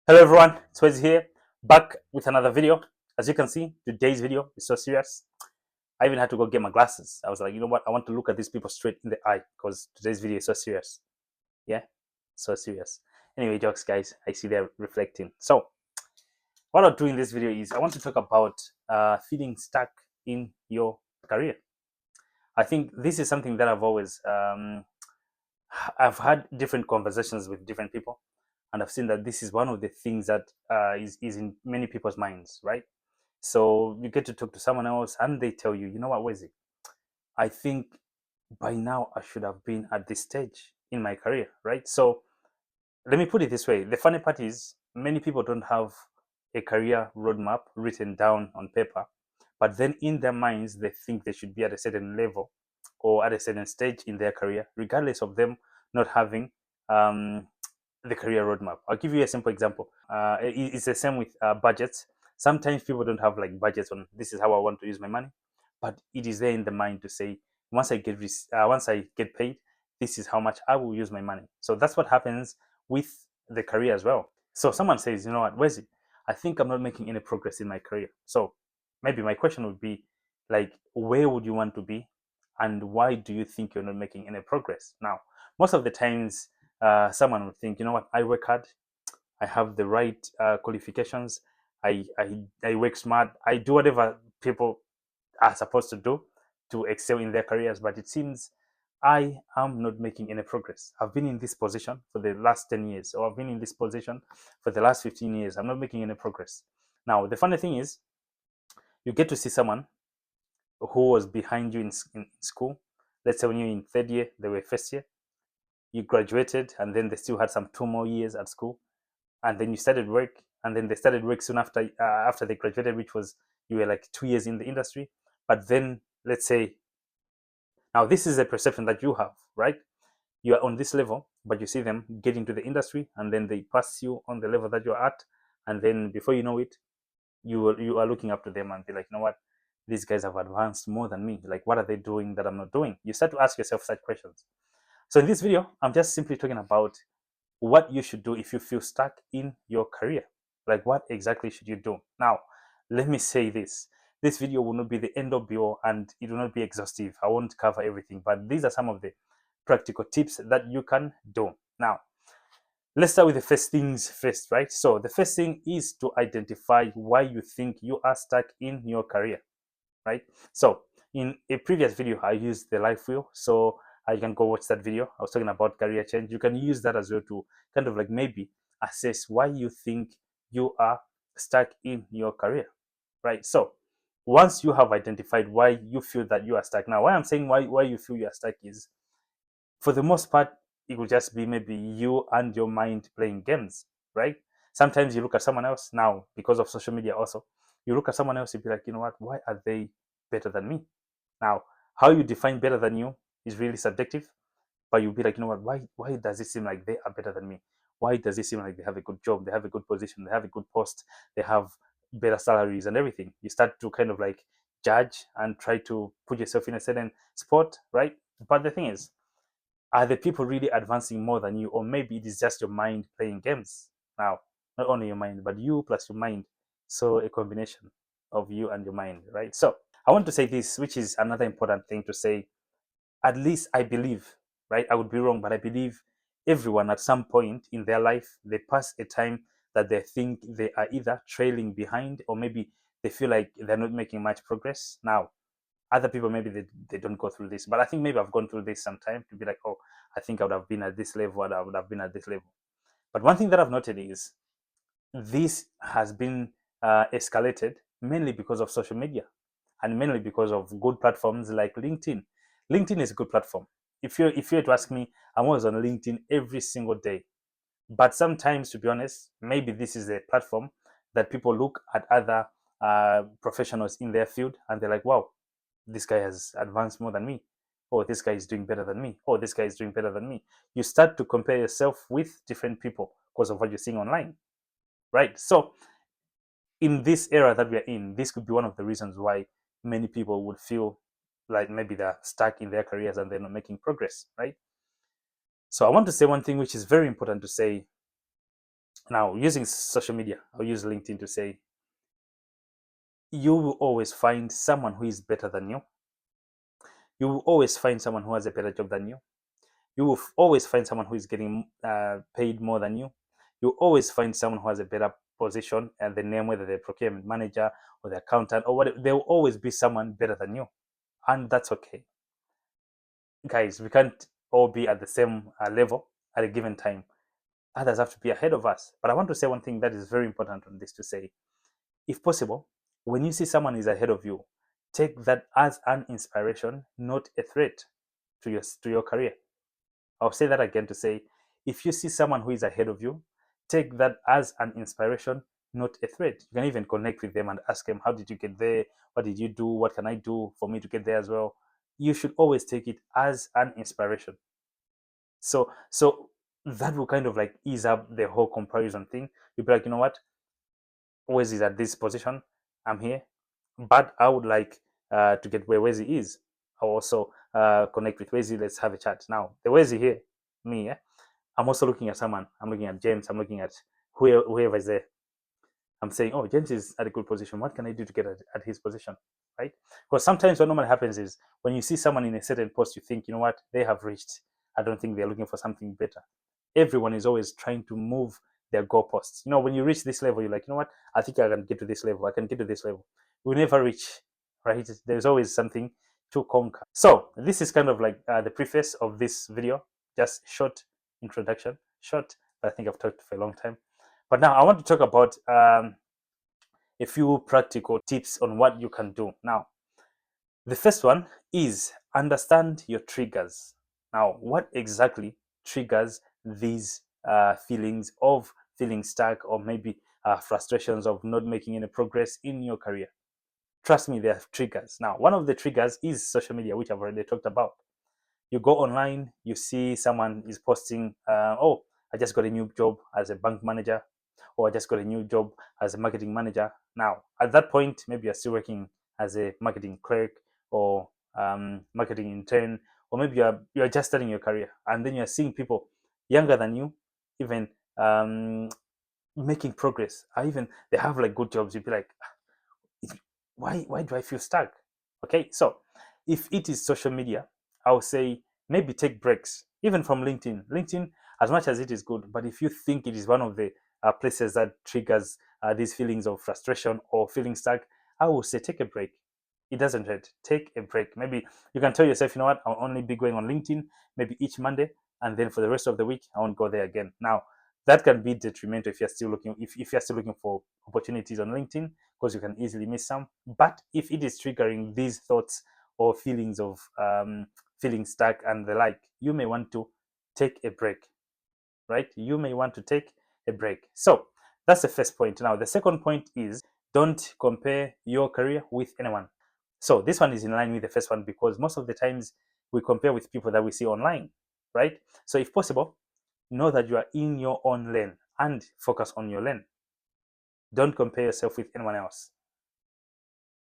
Hello everyone, it's Wes here, back with another video. As you can see, today's video is so serious. I even had to go get my glasses. I was like, you know what? I want to look at these people straight in the eye because today's video is so serious. Yeah, so serious. Anyway, jokes, guys. I see they're reflecting. So, what I'll do in this video is I want to talk about feeling stuck in your career. I think this is something that I've had different conversations with different people, and I've seen that this is one of the things that is in many people's minds, right? So you get to talk to someone else, and they tell you, you know what, Wesley, I think by now I should have been at this stage in my career, right? So let me put it this way: the funny part is many people don't have a career roadmap written down on paper, but then in their minds they think they should be at a certain level or at a certain stage in their career, regardless of them not having um, the career roadmap. I'll give you a simple example. It's the same with budgets. Sometimes people don't have like budgets on this is how I want to use my money, but it is there in the mind to say once I get paid, this is how much I will use my money. So that's what happens with the career as well. So someone says, you know what, where's it? I think I'm not making any progress in my career. So maybe my question would be like, where would you want to be, and why do you think you're not making any progress? Now, most of the times, someone would think, you know what, I work hard, I have the right qualifications, I work smart, I do whatever people are supposed to do to excel in their careers, but it seems I am not making any progress. I've been in this position for the last 10 years, or I've been in this position for the last 15 years. I'm not making any progress. Now, the funny thing is, you get to see someone who was behind you in school. Let's say when you're in third year, they were first year. You graduated, and then they still had some 2 more years at school, and then you started work, and then they started work soon after they graduated, which was you were like 2 years in the industry. But then let's say now this is a perception that you have, right? You are on this level, but you see them get into the industry, and then they pass you on the level that you're at, and then before you know it, you are looking up to them and be like, you know what, these guys have advanced more than me. Like, what are they doing that I'm not doing? You start to ask yourself such questions. So in this video, I'm just simply talking about what you should do if you feel stuck in your career. Like, what exactly should you do? Now, let me say this video will not be the end of be all, and it will not be exhaustive. I won't cover everything, but these are some of the practical tips that you can do. Now, let's start with the first things first, right? So the first thing is to identify why you think you are stuck in your career, right? So in a previous video, I used the life wheel. So you can go watch that video. I was talking about career change. You can use that as well to kind of like maybe assess why you think you are stuck in your career, right? So once you have identified why you feel that you are stuck, now why I'm saying why you feel you are stuck is, for the most part, it will just be maybe you and your mind playing games, right? Sometimes you look at someone else now because of social media. Also, you look at someone else, you be like, you know what? Why are they better than me? Now, how you define better than you is really subjective, but you'll be like, you know what? Why does it seem like they are better than me? Why does it seem like they have a good job, they have a good position, they have a good post, they have better salaries and everything? You start to kind of like judge and try to put yourself in a certain spot, right? But the thing is, are the people really advancing more than you, or maybe it is just your mind playing games? Now, not only your mind, but you plus your mind, so a combination of you and your mind, right? So I want to say this, which is another important thing to say. At least I believe, right? I would be wrong, but I believe everyone at some point in their life, they pass a time that they think they are either trailing behind, or maybe they feel like they're not making much progress. Now, other people maybe they don't go through this, but I think maybe I've gone through this sometime to be like, oh, I think I would have been at this level, and I would have been at this level. But one thing that I've noted is this has been escalated mainly because of social media, and mainly because of good platforms like LinkedIn. LinkedIn is a good platform. If you were to ask me, I'm always on LinkedIn every single day. But sometimes, to be honest, maybe this is a platform that people look at other professionals in their field, and they're like, wow, this guy has advanced more than me. Oh, this guy is doing better than me. Oh, this guy is doing better than me. You start to compare yourself with different people because of what you're seeing online, right? So in this era that we're in, this could be one of the reasons why many people would feel like maybe they're stuck in their careers and they're not making progress, right? So I want to say one thing which is very important to say. Now, using social media, I'll use LinkedIn to say, you will always find someone who is better than you. You will always find someone who has a better job than you. You will always find someone who is getting paid more than you. You always find someone who has a better position and the name, whether they're procurement manager or the accountant or whatever. There will always be someone better than you, and that's okay, guys. We can't all be at the same level at a given time. Others have to be ahead of us. But I want to say one thing that is very important on this, to say, if possible, when you see someone is ahead of you, take that as an inspiration, not a threat to your career. I'll say that again to say, if you see someone who is ahead of you, take that as an inspiration, not a threat. You can even connect with them and ask them, how did you get there? What did you do? What can I do for me to get there as well? You should always take it as an inspiration. So that will kind of like ease up the whole comparison thing. You'll be like, you know what? Wes is at this position. I'm here, but I would like to get where Wesi is. I'll also connect with Wesi. Let's have a chat. Now, the Wesi here, me, yeah? I'm also looking at someone. I'm looking at James. I'm looking at whoever is there. I'm saying, oh, James is at a good position. What can I do to get at his position, right? Because sometimes what normally happens is when you see someone in a certain post, you think, you know what, they have reached. I don't think they're looking for something better. Everyone is always trying to move their goalposts. You know, when you reach this level, you're like, you know what, I think I can get to this level. I can get to this level. We never reach, right? There's always something to conquer. So this is kind of like the preface of this video, just short introduction, short, but I think I've talked for a long time. But now I want to talk about a few practical tips on what you can do. Now, the first one is understand your triggers. Now, what exactly triggers these feelings of feeling stuck or maybe frustrations of not making any progress in your career? Trust me, there are triggers. Now, one of the triggers is social media, which I've already talked about. You go online, you see someone is posting, oh, I just got a new job as a bank manager, or I just got a new job as a marketing manager. Now, at that point, maybe you're still working as a marketing clerk or marketing intern, or maybe you're just starting your career, and then you're seeing people younger than you, even making progress, or even they have like good jobs. You'd be like, why do I feel stuck? Okay, so if it is social media, I would say maybe take breaks, even from LinkedIn. LinkedIn, as much as it is good, but if you think it is one of the places that triggers these feelings of frustration or feeling stuck, I would say take a break. It doesn't hurt. Take a break. Maybe you can tell yourself, you know what, I'll only be going on LinkedIn maybe each Monday, and then for the rest of the week, I won't go there again. Now, that can be detrimental if you're still looking if you're still looking for opportunities on LinkedIn, because you can easily miss some. But if it is triggering these thoughts or feelings of feeling stuck and the like, you may want to take a break, right? You may want to take a break. So that's the first point. Now, the second point is don't compare your career with anyone. So this one is in line with the first one because most of the times we compare with people that we see online, right? So if possible, know that you are in your own lane and focus on your lane. Don't compare yourself with anyone else.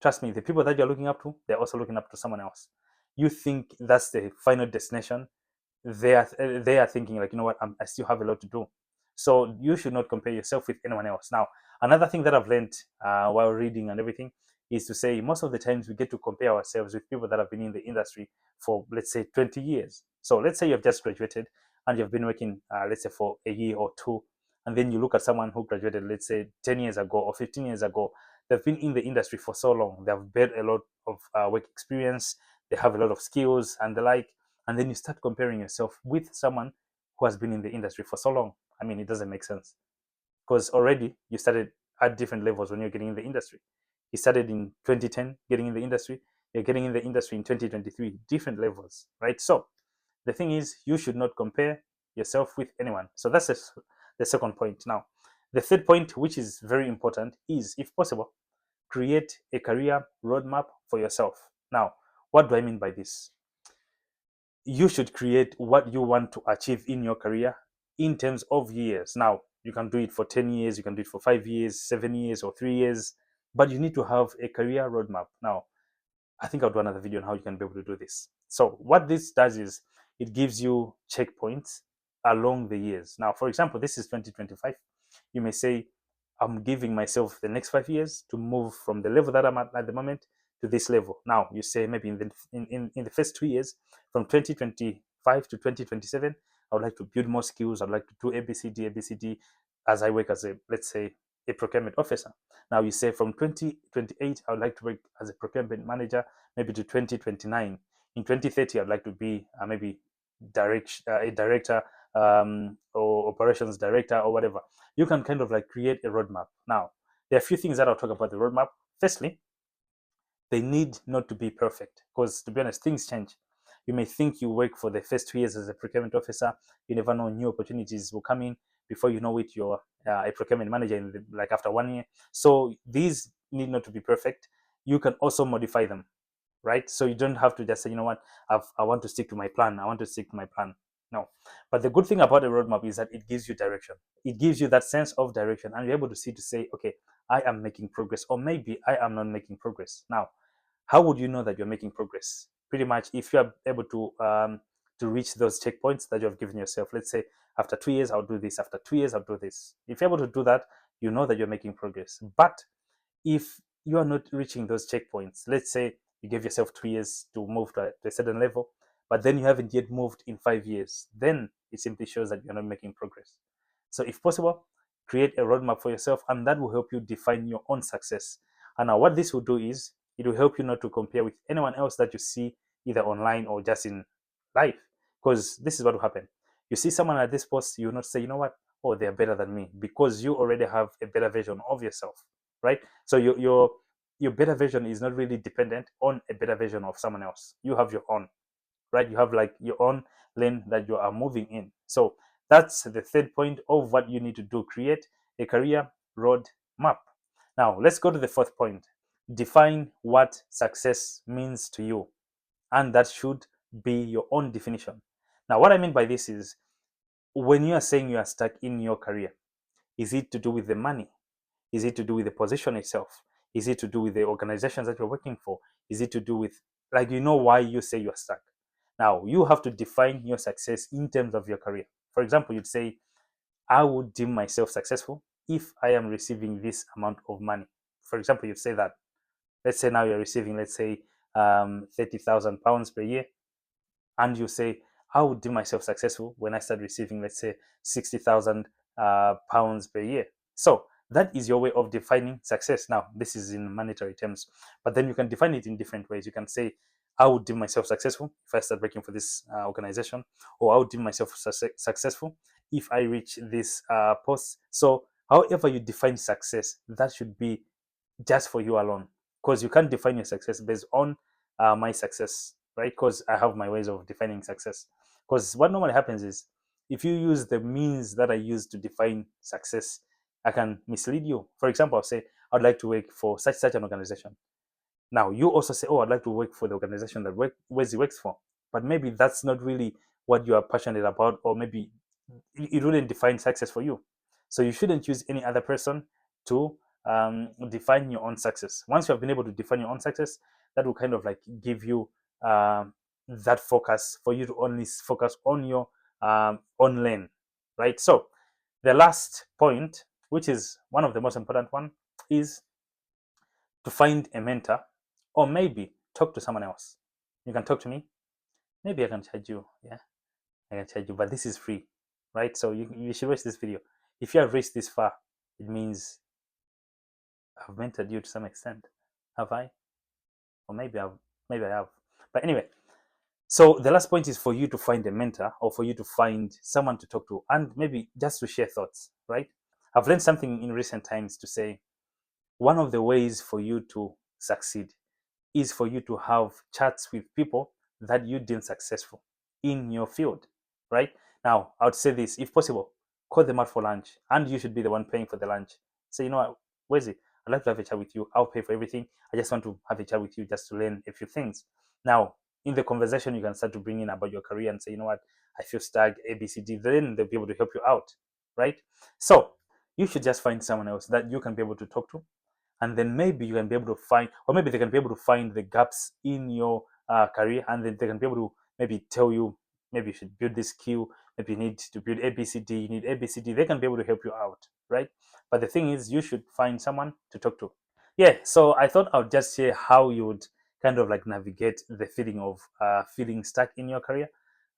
Trust me, the people that you're looking up to, they're also looking up to someone else. You think that's the final destination. They are thinking like, you know what, I still have a lot to do. So you should not compare yourself with anyone else. Now, another thing that I've learned while reading and everything is to say most of the times we get to compare ourselves with people that have been in the industry for, let's say, 20 years. So let's say you've just graduated and you've been working, let's say, for a year or two, and then you look at someone who graduated, let's say, 10 years ago or 15 years ago. They've been in the industry for so long. They've built a lot of work experience. They have a lot of skills and the like. And then you start comparing yourself with someone who has been in the industry for so long. I mean, it doesn't make sense because already you started at different levels when you're getting in the industry. You started in 2010 getting in the industry. You're getting in the industry in 2023, different levels, right? So the thing is, you should not compare yourself with anyone. So that's the second point. Now, the third point, which is very important, is if possible, create a career roadmap for yourself. Now, what do I mean by this? You should create what you want to achieve in your career in terms of years. Now, you can do it for 10 years, you can do it for 5 years, 7 years, or 3 years, but you need to have a career roadmap. Now, I think I'll do another video on how you can be able to do this. So, what this does is it gives you checkpoints along the years. Now, for example, this is 2025. You may say, I'm giving myself the next 5 years to move from the level that I'm at the moment to this level. Now, you say maybe in the first 2 years, from 2025 to 2027, I would like to build more skills. I'd like to do ABCD as I work as a, let's say, a procurement officer. Now, you say from 2028, I would like to work as a procurement manager, maybe to 2029. In 2030, I'd like to be maybe a director or operations director or whatever. You can kind of like create a roadmap. Now, there are a few things that I'll talk about the roadmap. Firstly, they need not to be perfect because, to be honest, things change. You may think you work for the first 2 years as a procurement officer. You never know, new opportunities will come in. Before you know it, you're a procurement manager like after 1 year. So these need not to be perfect. You can also modify them, right? So you don't have to just say, you know what, I want to stick to my plan. I want to stick to my plan. No. But the good thing about a roadmap is that it gives you direction. It gives you that sense of direction, and you're able to see to say, okay, I am making progress, or maybe I am not making progress. Now, how would you know that you're making progress? Pretty much, if you are able to reach those checkpoints that you have given yourself. Let's say after 2 years I'll do this. After 2 years I'll do this. If you're able to do that, you know that you're making progress. But if you are not reaching those checkpoints, let's say you gave yourself 2 years to move to a certain level, but then you haven't yet moved in 5 years, then it simply shows that you're not making progress. So, if possible, create a roadmap for yourself, and that will help you define your own success. And now, what this will do is it will help you not to compare with anyone else that you see either online or just in life. Because this is what will happen. You see someone at this post, you will not say, you know what, oh, they're better than me, because you already have a better version of yourself, right? So your better version is not really dependent on a better version of someone else. You have your own, right? You have like your own lane that you are moving in. So that's the third point of what you need to do: create a career road map. Now let's go to the fourth point: define what success means to you, and that should be your own definition. Now, what I mean by this is, when you are saying you are stuck in your career, is it to do with the money? Is it to do with the position itself? Is it to do with the organizations that you're working for? Is it to do with, like, you know, why you say you're stuck? Now, you have to define your success in terms of your career. For example, you'd say, I would deem myself successful if I am receiving this amount of money. For example, you'd say that. Let's say now you're receiving, let's say, £30,000 per year, and you say, I would deem myself successful when I start receiving, let's say, £60,000 per year. So that is your way of defining success. Now, this is in monetary terms, but then you can define it in different ways. You can say, I would deem myself successful if I start working for this organization, or I would deem myself successful if I reach this post. So, however you define success, that should be just for you alone, because you can't define your success based on my success, right? Because I have my ways of defining success. Because what normally happens is, if you use the means that I use to define success, I can mislead you. For example, I'll say, I'd like to work for such an organization. Now, you also say, oh, I'd like to work for the organization that Wesley works for. But maybe that's not really what you are passionate about, or maybe it wouldn't define success for you. So you shouldn't use any other person to define your own success. Once you have been able to define your own success, that will kind of like give you that focus for you to only focus on your own lane, right? So the last point, which is one of the most important one, is to find a mentor, or maybe talk to someone else. You can talk to me. Maybe I can charge you. Yeah, I can charge you, but this is free, right? So you should watch this video. If you have reached this far, it means I've mentored you to some extent. Have I? Or maybe I have. But anyway, so the last point is for you to find a mentor, or for you to find someone to talk to, and maybe just to share thoughts, right? I've learned something in recent times to say, one of the ways for you to succeed is for you to have chats with people that you deem successful in your field, right? Now, I would say this: if possible, call them out for lunch, and you should be the one paying for the lunch. Say, you know what, where's it? I'd like to have a chat with you. I'll pay for everything. I just want to have a chat with you just to learn a few things. Now, in the conversation, you can start to bring in about your career and say, you know what, I feel stuck, ABCD. Then they'll be able to help you out, right? So you should just find someone else that you can be able to talk to, and then maybe you can be able to find, or maybe they can be able to find the gaps in your career, and then they can be able to maybe tell you maybe you should build this skill, maybe you need to build ABCD, you need ABCD, they can be able to help you out, right? But the thing is, you should find someone to talk to. Yeah, so I thought I would just share how you would kind of like navigate the feeling of feeling stuck in your career,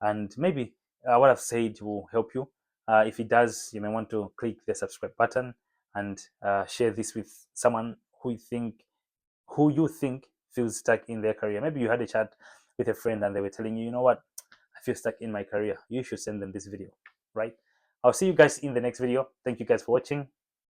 and maybe what I've said will help you. If it does, you may want to click the subscribe button and share this with someone who you think feels stuck in their career. Maybe you had a chat with a friend and they were telling you, you know what, I feel stuck in my career. You should send them this video, right? I'll see you guys in the next video. Thank you guys for watching.